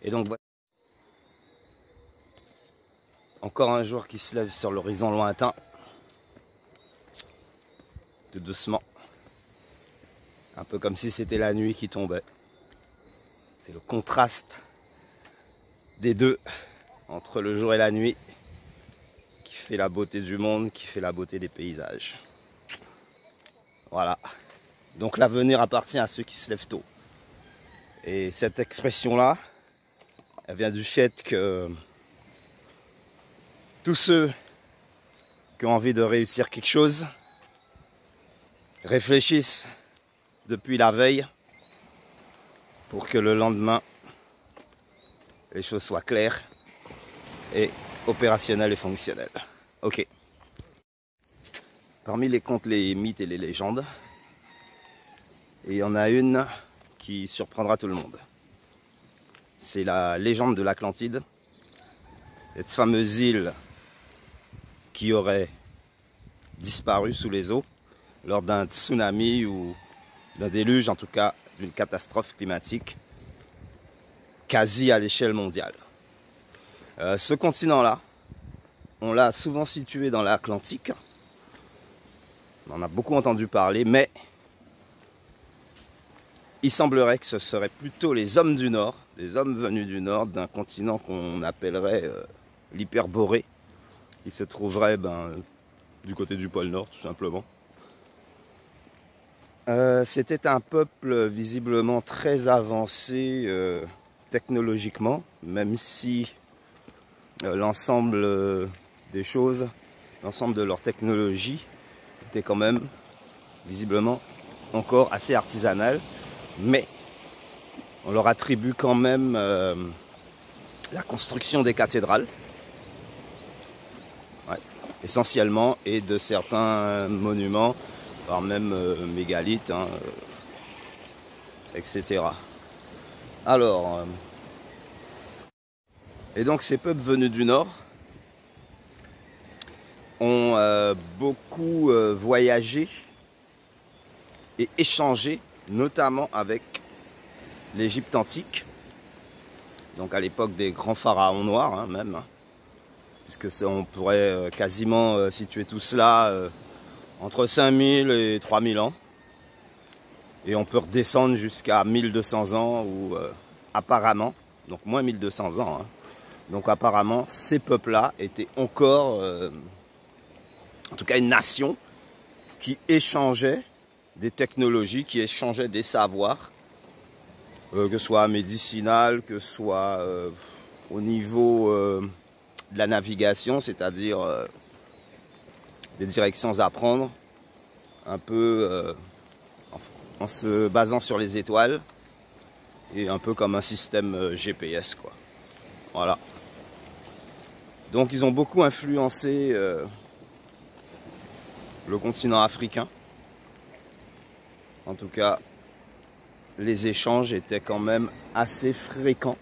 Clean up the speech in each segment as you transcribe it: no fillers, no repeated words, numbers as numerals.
Et donc voilà. Encore un jour qui se lève sur l'horizon lointain. Tout doucement. Un peu comme si c'était la nuit qui tombait. C'est le contraste des deux entre le jour et la nuit qui fait la beauté du monde, qui fait la beauté des paysages. Voilà. Donc l'avenir appartient à ceux qui se lèvent tôt. Et cette expression-là, elle vient du fait que tous ceux qui ont envie de réussir quelque chose réfléchissent depuis la veille pour que le lendemain, les choses soient claires et opérationnelles et fonctionnelles. Ok. Parmi les contes, les mythes et les légendes, et il y en a une qui surprendra tout le monde. C'est la légende de l'Atlantide, cette fameuse île qui aurait disparu sous les eaux lors d'un tsunami ou d'un déluge, en tout cas d'une catastrophe climatique quasi à l'échelle mondiale. Ce continent-là, on l'a souvent situé dans l'Atlantique. On en a beaucoup entendu parler, mais il semblerait que ce serait plutôt les hommes du Nord, des hommes venus du Nord d'un continent qu'on appellerait l'Hyperborée, qui se trouverait du côté du pôle Nord, tout simplement. C'était un peuple visiblement très avancé technologiquement, même si l'ensemble des choses, l'ensemble de leur technologie était quand même visiblement encore assez artisanal, mais on leur attribue quand même la construction des cathédrales, ouais, essentiellement, et de certains monuments, voire même mégalithes, hein, etc. Alors, et donc ces peuples venus du Nord ont beaucoup voyagé et échangé, notamment avec l'Égypte antique, donc à l'époque des grands pharaons noirs, hein, même, puisque on pourrait quasiment situer tout cela entre 5000 et 3000 ans. Et on peut redescendre jusqu'à 1200 ans, ou apparemment, donc moins 1200 ans, hein. Donc apparemment, ces peuples-là étaient encore, en tout cas une nation, qui échangeait des technologies, qui échangeait des savoirs, que ce soit médicinal, que ce soit au niveau de la navigation, c'est-à-dire des directions à prendre, un peu en se basant sur les étoiles, et un peu comme un système GPS, quoi. Voilà. Donc ils ont beaucoup influencé le continent africain. En tout cas, les échanges étaient quand même assez fréquents.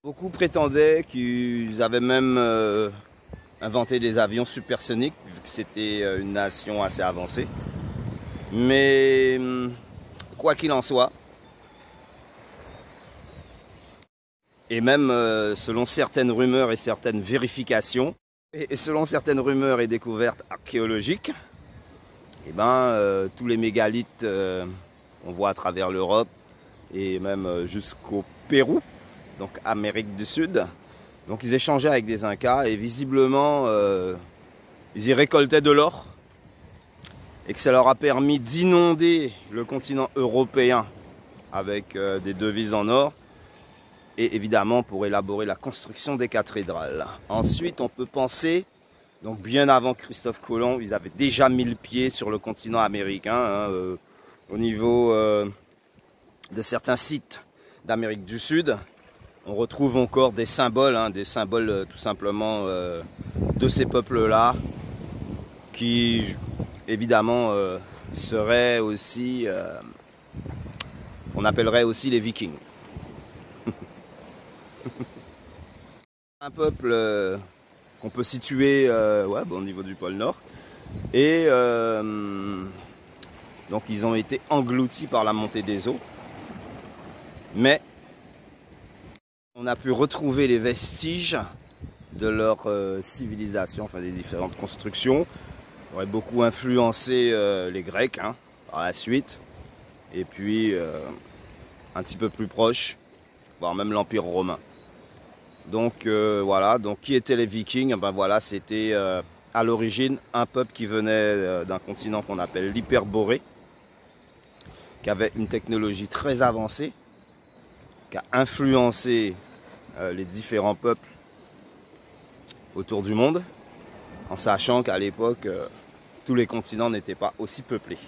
Beaucoup prétendaient qu'ils avaient même inventé des avions supersoniques, vu que c'était une nation assez avancée. Mais quoi qu'il en soit, et même selon certaines rumeurs et certaines vérifications, et selon certaines rumeurs et découvertes archéologiques, et tous les mégalithes qu'on voit à travers l'Europe et même jusqu'au Pérou, donc Amérique du Sud, donc ils échangeaient avec des Incas et visiblement ils y récoltaient de l'or, et que ça leur a permis d'inonder le continent européen avec des devises en or, et évidemment pour élaborer la construction des cathédrales. Ensuite, on peut penser, donc bien avant Christophe Colomb, ils avaient déjà mis le pied sur le continent américain, hein, au niveau de certains sites d'Amérique du Sud. On retrouve encore des symboles, hein, tout simplement de ces peuples-là, qui évidemment seraient aussi, on appellerait aussi les Vikings. Un peuple qu'on peut situer au niveau du pôle Nord. Et donc ils ont été engloutis par la montée des eaux. Mais On a pu retrouver les vestiges de leur civilisation, enfin des différentes constructions. On aurait beaucoup influencé les Grecs par la suite. Et puis un petit peu plus proche, voire même l'Empire romain. Donc voilà, donc qui étaient les Vikings? Ben voilà, c'était à l'origine un peuple qui venait d'un continent qu'on appelle l'Hyperborée, qui avait une technologie très avancée, qui a influencé les différents peuples autour du monde, en sachant qu'à l'époque, tous les continents n'étaient pas aussi peuplés.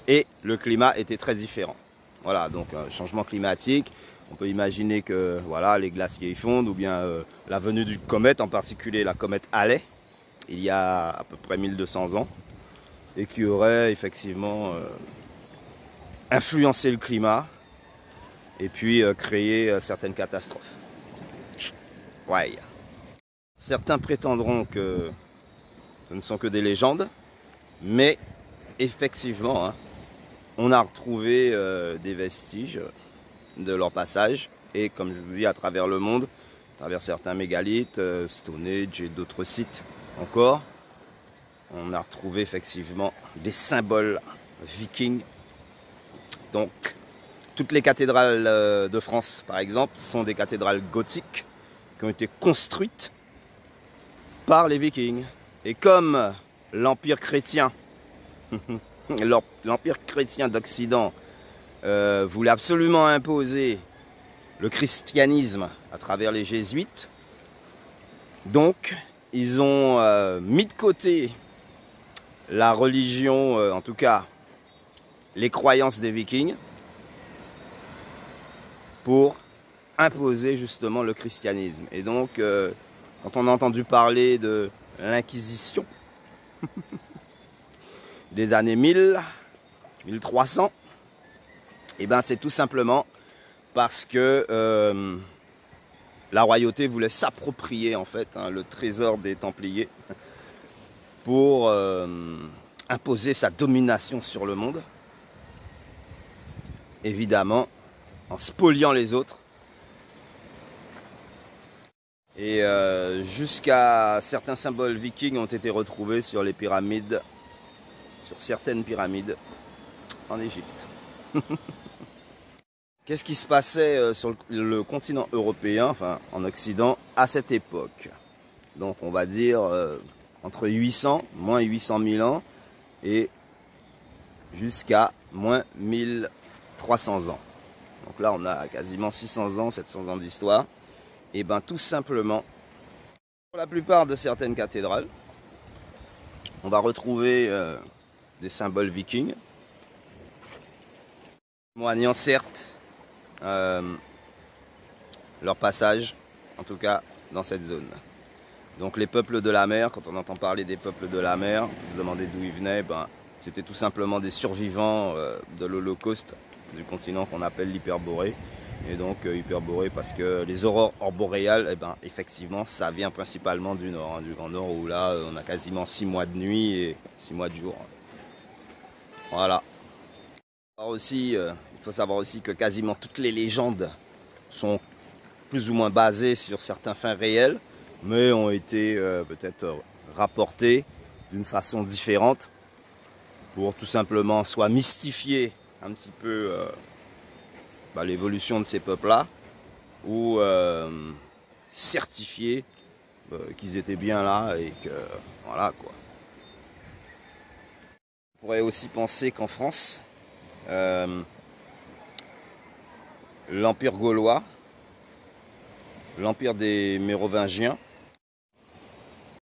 Et le climat était très différent. Voilà, donc changement climatique. On peut imaginer que voilà, les glaciers fondent, ou bien la venue d'une comète, en particulier la comète Halley, il y a à peu près 1200 ans, et qui aurait effectivement influencé le climat, et puis créé certaines catastrophes. Ouais. Certains prétendront que ce ne sont que des légendes, mais effectivement, on a retrouvé des vestiges de leur passage, et comme je vous dis, à travers le monde, à travers certains mégalithes, Stone Age et d'autres sites encore, on a retrouvé effectivement des symboles vikings. Donc, toutes les cathédrales de France, par exemple, sont des cathédrales gothiques qui ont été construites par les Vikings. Et comme l'Empire chrétien, l'Empire chrétien d'Occident voulait absolument imposer le christianisme à travers les jésuites, donc ils ont mis de côté la religion, en tout cas les croyances des Vikings, pour imposer justement le christianisme. Et donc quand on a entendu parler de l'Inquisition des années 1000, 1300, et ben c'est tout simplement parce que la royauté voulait s'approprier en fait le trésor des Templiers pour imposer sa domination sur le monde, évidemment en spoliant les autres. Et jusqu'à certains symboles vikings ont été retrouvés sur les pyramides, sur certaines pyramides en Égypte. Qu'est-ce qui se passait sur le continent européen, enfin en Occident, à cette époque? Donc on va dire entre 800, moins 800 000 ans, et jusqu'à moins 1300 ans. Donc là on a quasiment 600 ans, 700 ans d'histoire. Et bien tout simplement, pour la plupart de certaines cathédrales, on va retrouver des symboles vikings, témoignant certes leur passage, en tout cas dans cette zone. Donc les peuples de la mer, quand on entend parler des peuples de la mer, vous vous demandez d'où ils venaient, ben, c'était tout simplement des survivants de l'Holocauste du continent qu'on appelle l'Hyperborée. Et donc Hyperborée parce que les aurores boréales, eh ben, effectivement, ça vient principalement du nord, du Grand Nord, où là on a quasiment 6 mois de nuit et 6 mois de jour. Voilà. Alors aussi, il faut savoir aussi que quasiment toutes les légendes sont plus ou moins basées sur certains faits réels, mais ont été peut-être rapportées d'une façon différente pour tout simplement soit mystifier un petit peu l'évolution de ces peuples-là, ou certifier qu'ils étaient bien là et que voilà quoi. On pourrait aussi penser qu'en France, l'Empire gaulois, l'Empire des Mérovingiens